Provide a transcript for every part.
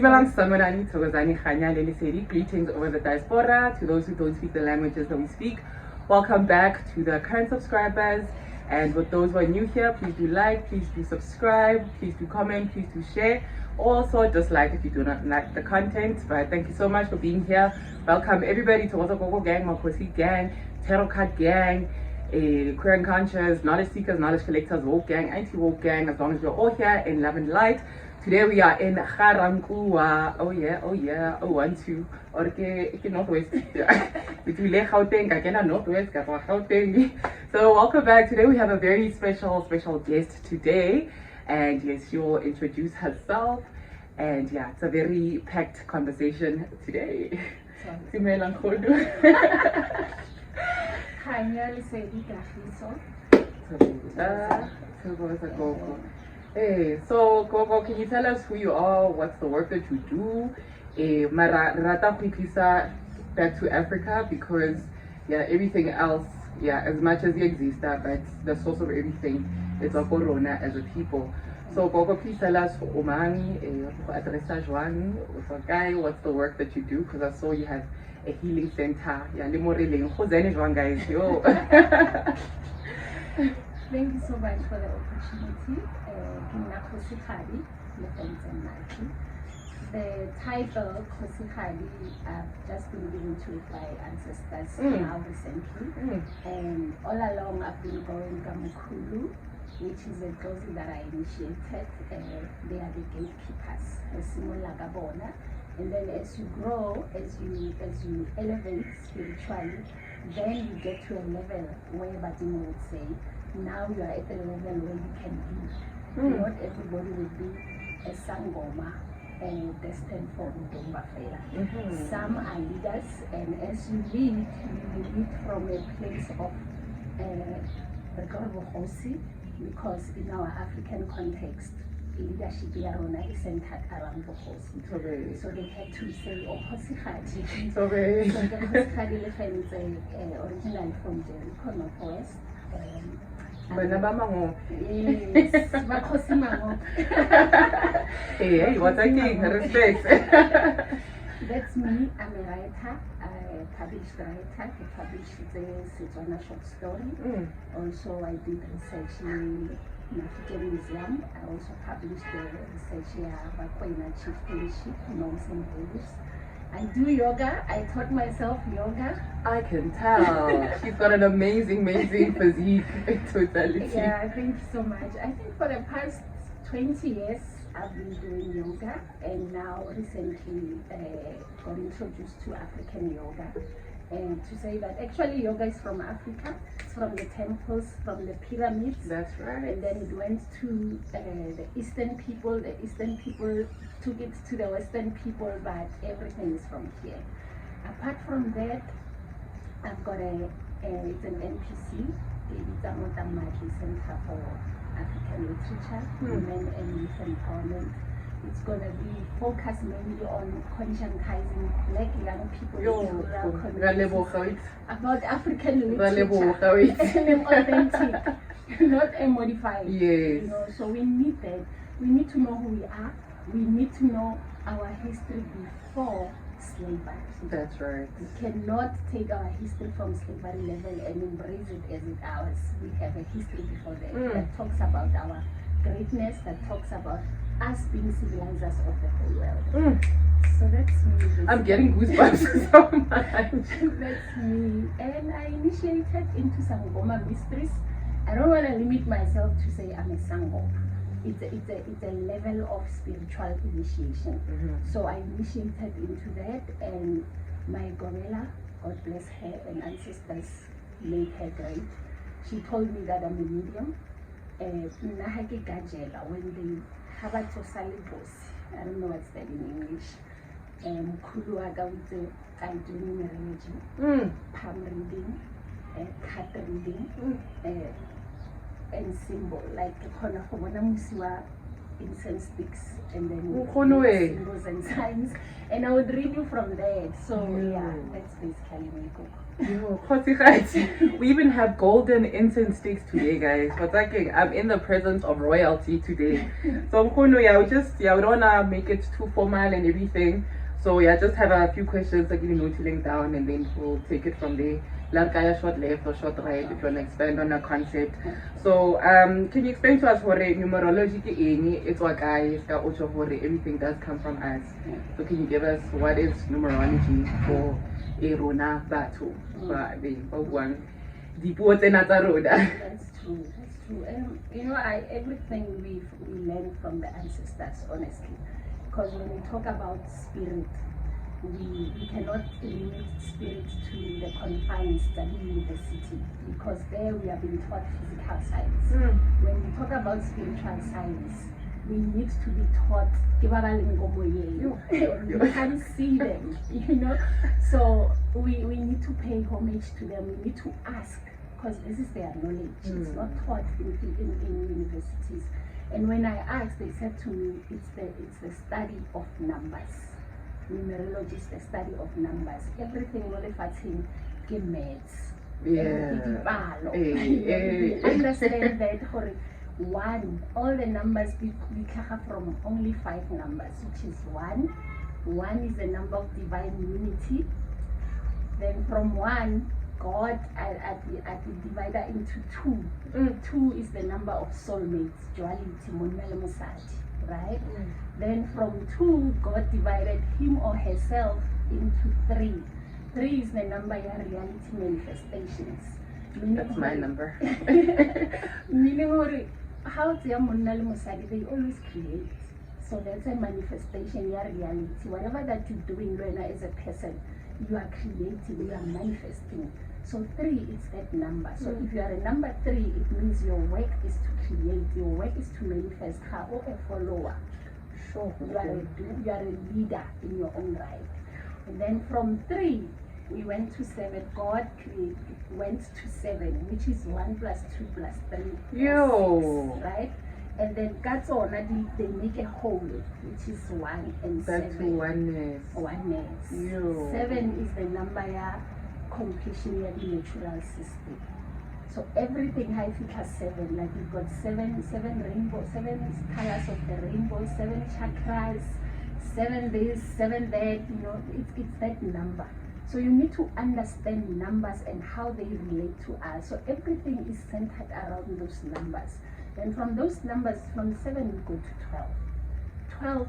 Greetings over the diaspora, to those who don't speak the languages that we speak. Welcome back to the current subscribers. And with those who are new here, please do like, please do subscribe, please do comment, please do share. Also, dislike if you do not like the content. But thank you so much for being here. Welcome everybody to Waza Gogo Gang, Makosi Gang, Tarot Card Gang, Queer Unconscious, Knowledge Seekers, Knowledge Collectors, Woke Gang, Anti-Woke Gang, as long as we're all here in love and light. Today we are in Garankuwa. Oh yeah, 1-2. Okay, Northwest. Between Gauteng, I cannot Northwest, Gauteng. So welcome back. Today we have a very special guest today. And yes, she will introduce herself. And yeah, it's a very packed conversation today. Hi, I'm Hey, so Gogo, can you tell us who you are? What's the work that you do? Rata Kwikisa back to Africa because yeah, everything else, yeah, as much as you exist, but the source of everything is a corona as a people. So Gogo, please tell us Omani, what's the work that you do? Because I saw you have a healing center. Yeah, guys, yo. Thank you so much for the opportunity. Kgosigadi Lefentse Mmatli. The title Kgosigadi I've just been given to it by ancestors now recently. And all along I've been going Kamukulu, which is a closet that I initiated. They are the gatekeepers, the Simula Gabona. And then as you grow, as you elevate spiritually, then you get to a level where Batimo would say, now you are at the level where you can be. Not everybody will be a Sangoma destined for Udomba Fela. Some are leaders, and as you lead from a place of because in our African context, leadership is centered around Bohosi. So they had to say, oh, Kgosigadi. So the Kgosigadi Lefentse originally from Jericho, Northwest. Yes, hey, what I think, respect. That's me. I'm a writer. I published writer. I published the Setswana short story. Also, I did research in African Museum. I also published the research here about Chief Fellowship, Norms and Values. I do yoga. I taught myself yoga. I can tell. She's got an amazing physique. Totality. Yeah, thank you so much. I think for the past 20 years, I've been doing yoga, and now recently got introduced to African yoga. And to say that actually yoga is from Africa, it's from the temples, from the pyramids. That's right. And then it went to the Eastern people. The Eastern people took it to the Western people, but everything is from here. Apart from that, I've got it's an NPC, the Kgosigadi Mmatli Center for African Literature, Women and Youth Empowerment. It's going to be focused mainly on conscientizing Black young people in rural communities about African literature, and authentic, not a modified. Yes. You know, so we need that. We need to know who we are. We need to know our history before slavery. That's right. We cannot take our history from slavery level and embrace it as it ours. We have a history before that that talks about our greatness, that talks about us being civilizers of the whole world. So that's me. I'm getting goosebumps so much. That's me. And I initiated into Sangoma mysteries. I don't want to limit myself to say I'm a Sangoma. It's a level of spiritual initiation. So I initiated into that, and my gorilla, God bless her, and ancestors made her great. She told me that I'm a medium. When they have a tosalibos, I don't know what's that in English. I do numerology, palm reading, card reading, and symbol, like incense sticks, and then symbols and signs, and I would read you from there. So yeah, that's basically my book. We even have golden incense sticks today, guys. But I'm in the presence of royalty today. So we don't wanna make it too formal and everything. So yeah, just have a few questions like noting down, and then we'll take it from there. Like short left or short right if you wanna expand on a concept. So can you explain to us what numerology is? It's what guys everything does come from us. So can you give us what is numerology for Erona Batu? That's true. You know, everything we learn from the ancestors, honestly. Because when we talk about spirit, we cannot limit spirit to the confines of the university, because there we are being taught physical science. When we talk about spiritual science, we need to be taught. We can't see them, you know. So we need to pay homage to them. We need to ask, because this is their knowledge. It's not taught in universities. And when I asked, they said to me, it's the study of numbers. Numerology is the study of numbers. Everything maths. We understand that one, all the numbers we come from only 5 numbers, which is 1. 1 is the number of divine unity. Then from 1, God, I divide that into 2. 2 is the number of soulmates, duality, right? Then from 2, God divided him or herself into 3. 3 is the number of reality manifestations. That's my number. Meaning, how they always create. So that's a manifestation, your reality. Whatever that you're doing right now as a person, you are creating, you are manifesting. So 3 is that number. So if you are a number 3, it means your work is to create, your work is to manifest. Or a follower. Sure. You are a leader in your own right. And then from 3, we went to 7. God went to 7, which is 1 plus 2 plus 3 plus 6, right? And then God's honor, they make a whole, which is 1 and 7. That's oneness. Oneness. 7 is the number of completion of the natural system. So everything has 7. Like you've got 7 rainbows, 7 colors of the rainbow, 7 chakras, 7 this, 7 that. You know, it's that number. So you need to understand numbers and how they relate to us. So everything is centered around those numbers. And from those numbers, from 7 we go to 12. 12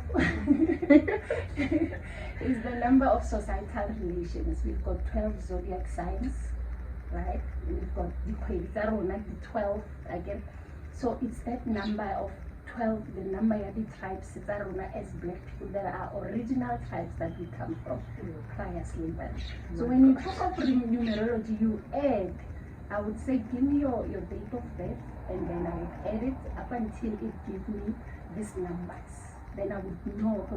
is the number of societal relations. We've got 12 zodiac signs, right? We've got the 12 again. So it's that number of 12, the number of the tribes as black people. There are original tribes that we come from prior slavery. So when you talk of numerology, you add, I would say, give me your date of birth, and then I would add it up until it gives me these numbers. Then I would know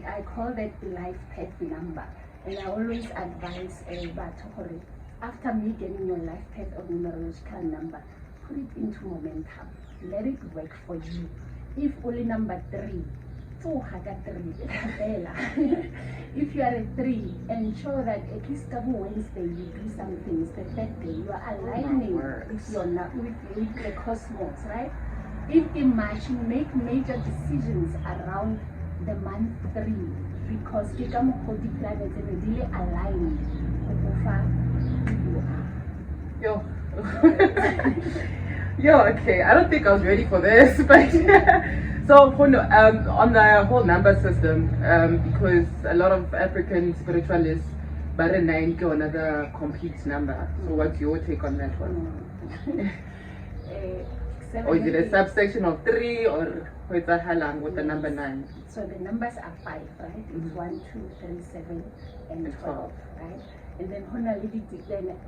I call that the life path number. And I always advise after me getting your life path or numerological number, put it into momentum. Let it work for you. If only number 3, if you are a 3, ensure that at least every Wednesday you do some things. The 3rd day you are aligning with the cosmos, right? If in March you make major decisions around the month 3, because the planets are really aligned with you are. Yo, okay. I don't think I was ready for this, but so on the whole number system, because a lot of African spiritualists, but a 9 go another complete number. So what's your take on that one? Or is it a subsection of 3, or what's that halang with the number 9? So the numbers are 5, right? It's 1, 2, 3, 7, and 12, right? And then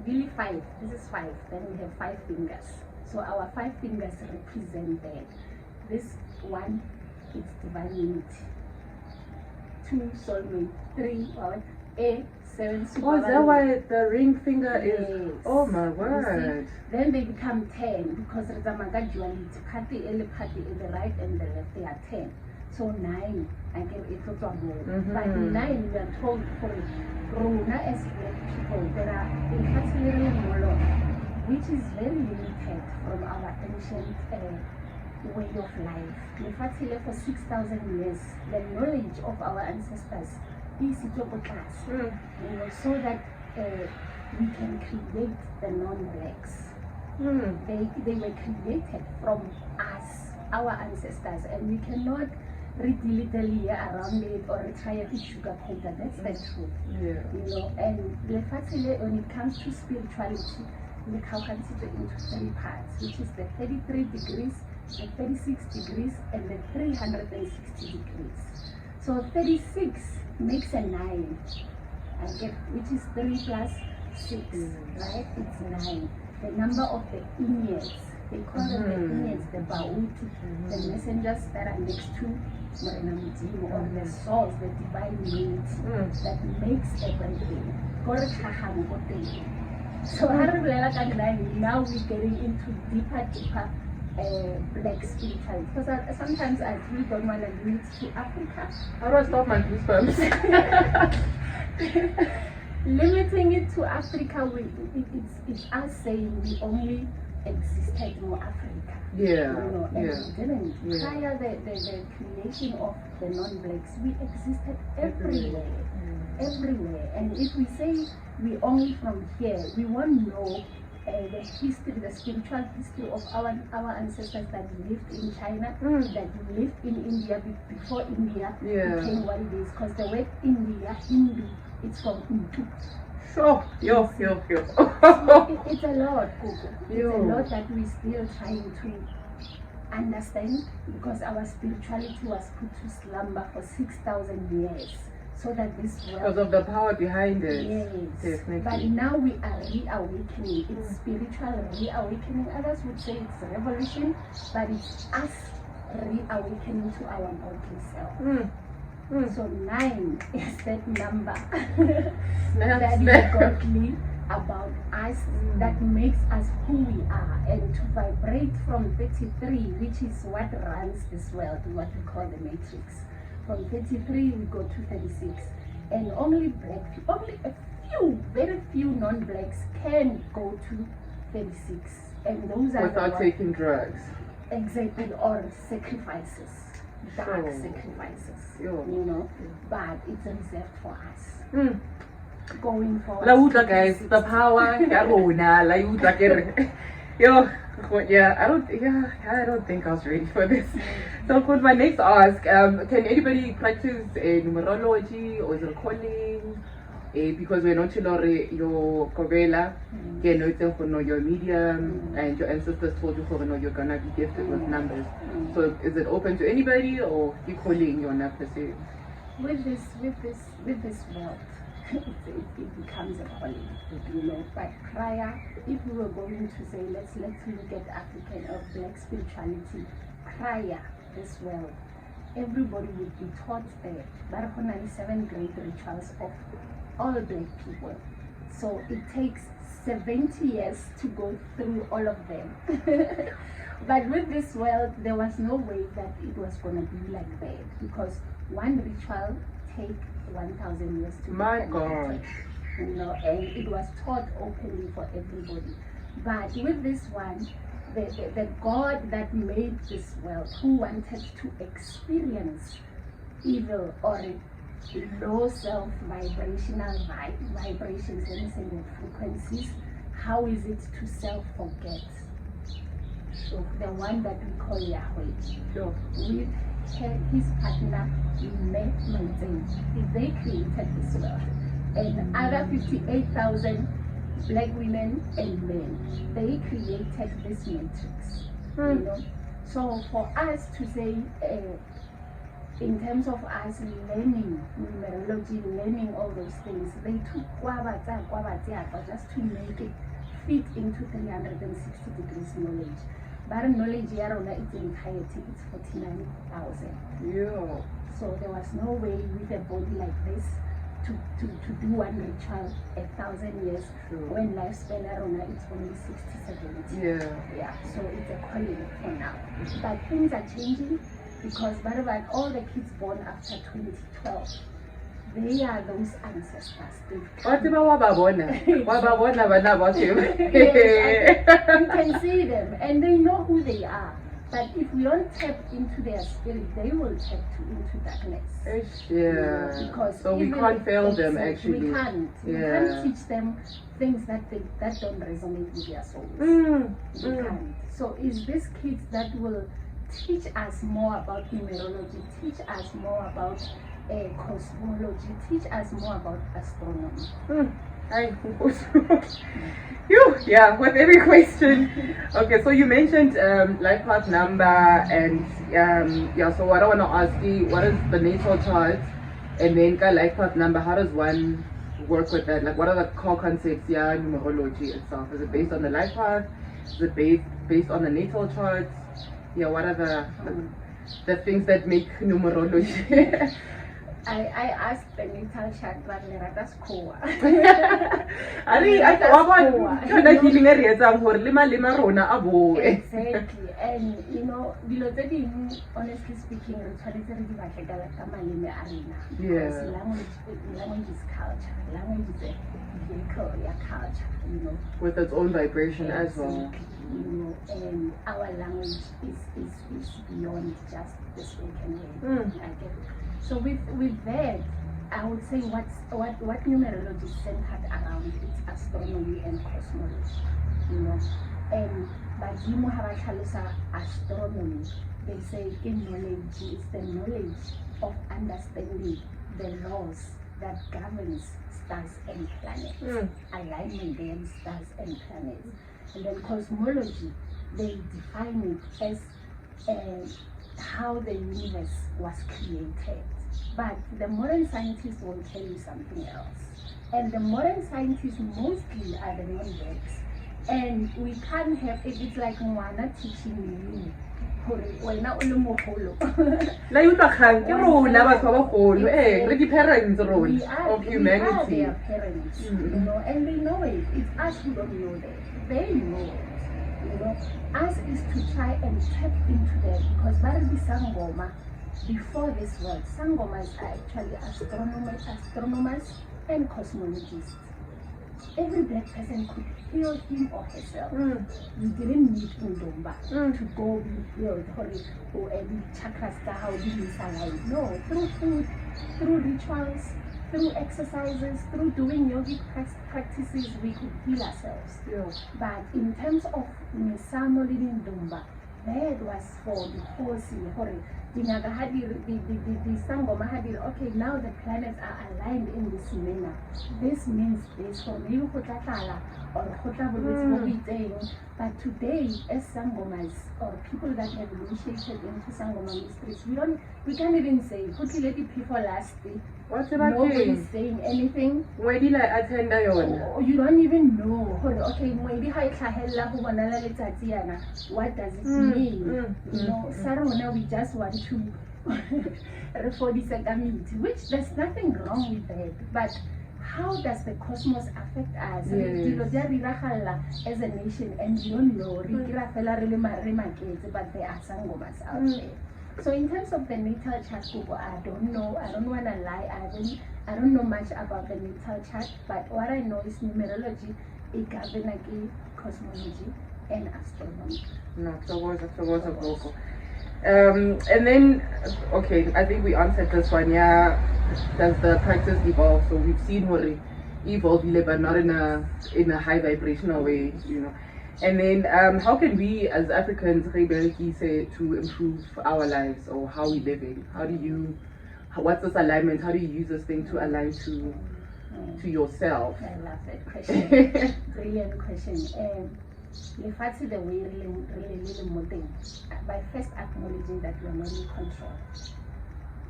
really 5. This is 5. Then we have 5 fingers. So our 5 fingers represent that. This 1, it's divine unity. 2, soulmate. 3, seven Oh, is that why the ring finger is? Yes. Oh my You word. see, then they become 10 because the duality, party in the right and the left, they are 10. So 9, I get it. But 9, we are told for Rona as black people, there are incarcerated knowledge, which is very limited from our ancient way of life. For 6,000 years, the knowledge of our ancestors is class, so that we can create the non-blacks. They were created from us, our ancestors, and we cannot read dilly around it or try to sugarcoat that. That's the truth. Yeah. You know, and when it comes to spirituality, we can consider into 3 parts, which is the 33 degrees, the 36 degrees, and the 360 degrees. So 36 makes a 9, which is 3 plus 6, right? It's 9. The number of the Inyes, they call them the Inyes, the Bauti, the messengers that are next to Morena Mudimo, or the souls, the divine unity that makes everything. So now we're getting into deeper black spirituality. Because sometimes I really don't want to limit to Africa. How do I stop my goosebumps? Limiting it to Africa, it's us saying we only existed in Africa. Yeah. You know, and Yeah. we didn't. Yeah. Prior the creation of the non-blacks, we existed everywhere. Everywhere. And if we say we only from here, we won't know the history, the spiritual history of our ancestors that lived in China, that lived in India before India became what it is. Because the word India, Hindu, it's from Hindu. Sure. Yo. It's a lot, Coco. It's a lot that we're still trying to understand, because our spirituality was put to slumber for 6,000 years. So that this world, because of the power behind it. Yes. Definitely. But now we are reawakening. It's spiritual reawakening. Others would say it's revolution, but it's us reawakening to our godly self. So 9 is that number that is godly about us, that makes us who we are, and to vibrate from 33, which is what runs this world, what we call the matrix. From 33 we go to 36, and only black people, only a few, very few non-blacks can go to 36, and those are without taking drugs. Exactly, or sacrifices, dark sacrifices, you know, but it's reserved for us. Going forward. La guys, the power, I don't think I was ready for this. So for my next ask, can anybody practice numerology, or is it calling? Because we're not sure your Kovela, your medium, and your ancestors told you you're gonna be gifted with numbers. So is it open to anybody, or you calling your per se? With this wealth, it becomes a calling, you know. But prior, if we were going to say let's look at African or black spirituality, prior this world, everybody would be taught the 7 great rituals of all black people. So it takes 70 years to go through all of them. But with this world, there was no way that it was going to be like that, because one ritual takes 1,000 years to My be God. You know, and it was taught openly for everybody. But with this one, the God that made this world, who wanted to experience evil or low self vibrational vibrations, let me say the frequencies, how is it to self-forget? So the one that we call Yahweh, with his partner, they created this world. And other 58,000 black women and men, they created this matrix. You know? So for us to say, in terms of us learning numerology, learning all those things, they took just to make it fit into 360 degrees knowledge. But knowledge here its entirety is 49,000. Yeah. So there was no way with a body like this to do one ritual 1,000 years when lifespan around it's only 60, 70. Yeah, so it's a calling for now. But things are changing because all the kids born after 2012, they are those ancestors. Yes, you can see them and they know who they are. But if we don't tap into their spirit, they will tap into darkness. Yeah. Because so we can't fail them actually. We can't. We can't teach them things that don't resonate with their souls. We can't. So it's these kids that will teach us more about numerology, teach us more about cosmology, teach us more about astronomy. Yeah, with every question. Okay, so you mentioned life path number and so what I want to ask you, what is the natal chart and then life path number, how does one work with that? Like what are the core concepts, numerology itself? Is it based on the life path? Is it based on the natal charts? Yeah, what are the things that make numerology? I asked the natal chart, but that's cool. Exactly, and honestly speaking, because language is culture, language is a vehicle, culture, with its own vibration as well. And our language is beyond just the spoken word. I get it. So with that, I would say what numerology is centered around is astronomy and cosmology, and Bajimu Harachalusa astronomy, they say knowledge is the knowledge of understanding the laws that governs stars and planets, alignment them stars and planets. And then cosmology, they define it as how the universe was created. But the modern scientists will tell you something else. And the modern scientists mostly are the non-verbs. And we can't have it, it's like Moana teaching you. We are the parents of humanity. We are their parents, and they know it. It's us who don't know that. They know it. Us is to try and tap into that, because Baradi Sangoma, before this world, Sangomas are actually astronomers and cosmologists. Every black person could heal him or herself. You didn't need Ndomba to go be healed or every chakra star, how do you alive? No, through food, through rituals, through exercises, through doing yogic practices, we could heal ourselves. But in terms of Misamo living Ndomba, that was for the Kgosi, the Sangoma Hadir, okay, now the planets are aligned in this manner. This means this for me, or but today, as Sangomas or people that have initiated into Sangoma mysteries, we can't even say, who let the people last day? Nobody's saying anything. Where did I attend? You don't even know. Okay, maybe what does it mean? Sarona, we just want to for this community, which there's nothing wrong with that. But how does the cosmos affect us? As a nation, and you don't know, but there are sangomas out there. So in terms of the natal chart, I don't know. I don't want to lie. I don't know much about the natal chart, but what I know is numerology, cosmology, and astronomy. And then, okay, I think we answered this one. Yeah, does the practice evolve? So we've seen what it evolve, but not in a high vibrational way, And then, how can we as Africans say to improve our lives or how we living? What's this alignment? How do you use this thing to align to yourself? I love that question. Brilliant question. Lefatsi the way really modern by first acknowledging that we are not in control.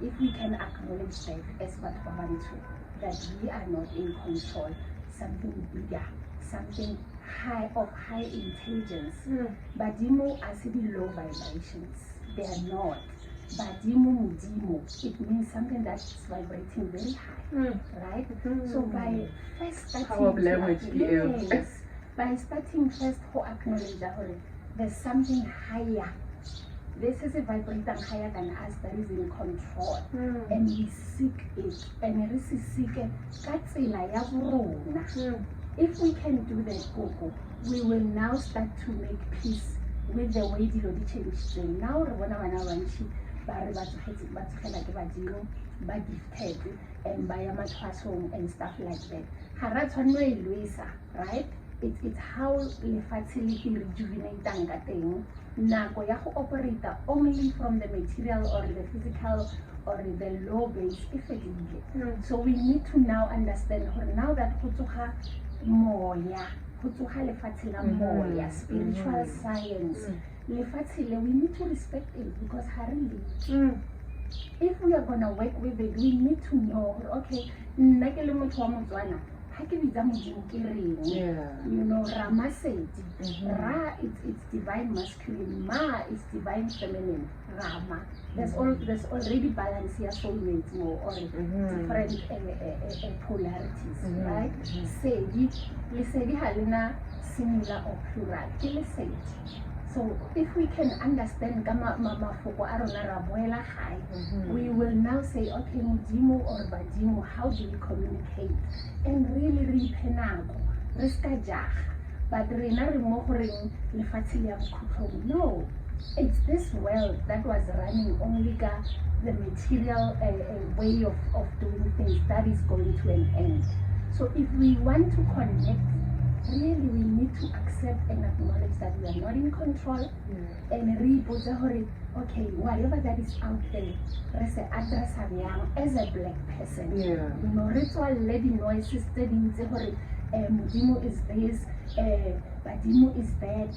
If we can acknowledge that as that we are not in control, something bigger, something of high intelligence, but I see the low vibrations. They are not. badimo modimo, it means something that's vibrating very high, right? So by first Power of language, yes, by starting first to acknowledge that there's something higher. This is a vibrating higher than us that is in control, and we seek it, and we seek it. If we can do that, Gogo, we will now start to make peace with the way the Lord changed them. Now, and and stuff like that. Right? It's how the facility rejuvenating thing. Nako ya go operate only from the material or the physical or the law base effectively. So we need to now understand now that moya, moya, spiritual science, we need to respect it because if we are gonna work with it, we need to know, okay, you know, Rama said, Ra it's divine masculine, Ma is divine feminine, Rama. There's already balance here, soulmates more or different polarities, right? Sedi halina similar or plural. So if we can understand we will now say, okay, Mudimo or Badimo, how do we communicate? And really but no, it's this world that was running only the material way of doing things that is going to an end. So if we want to connect, really we need to accept and acknowledge that we are not in control, and okay, whatever that is out there, as a black person, you know, ritual lady noises Mudimo is this, Badimo is that.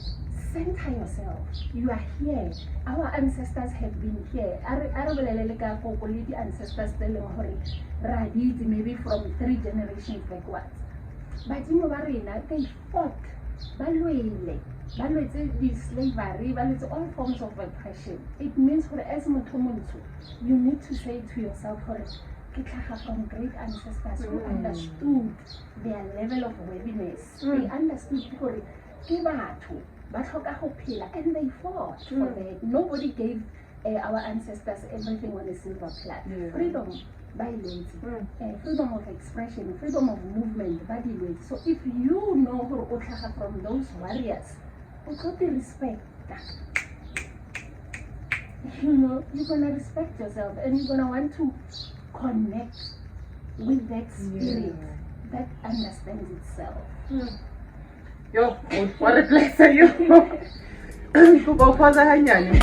Center yourself. You are here. Our ancestors have been here. Our ancestors maybe from 3 generations backwards. But they fought. The slavery, all forms of oppression. It means you need to say to yourself, from great ancestors who understood their level of worthiness. They understood and they fought for that. Nobody gave our ancestors everything on a silver platter. Freedom by freedom of expression, freedom of movement, body weight. So if you know from those warriors, respect that. You know, you're gonna respect yourself and you're gonna want to connect with that spirit that understands itself. Yo, what a place are you? Go pause hanyane.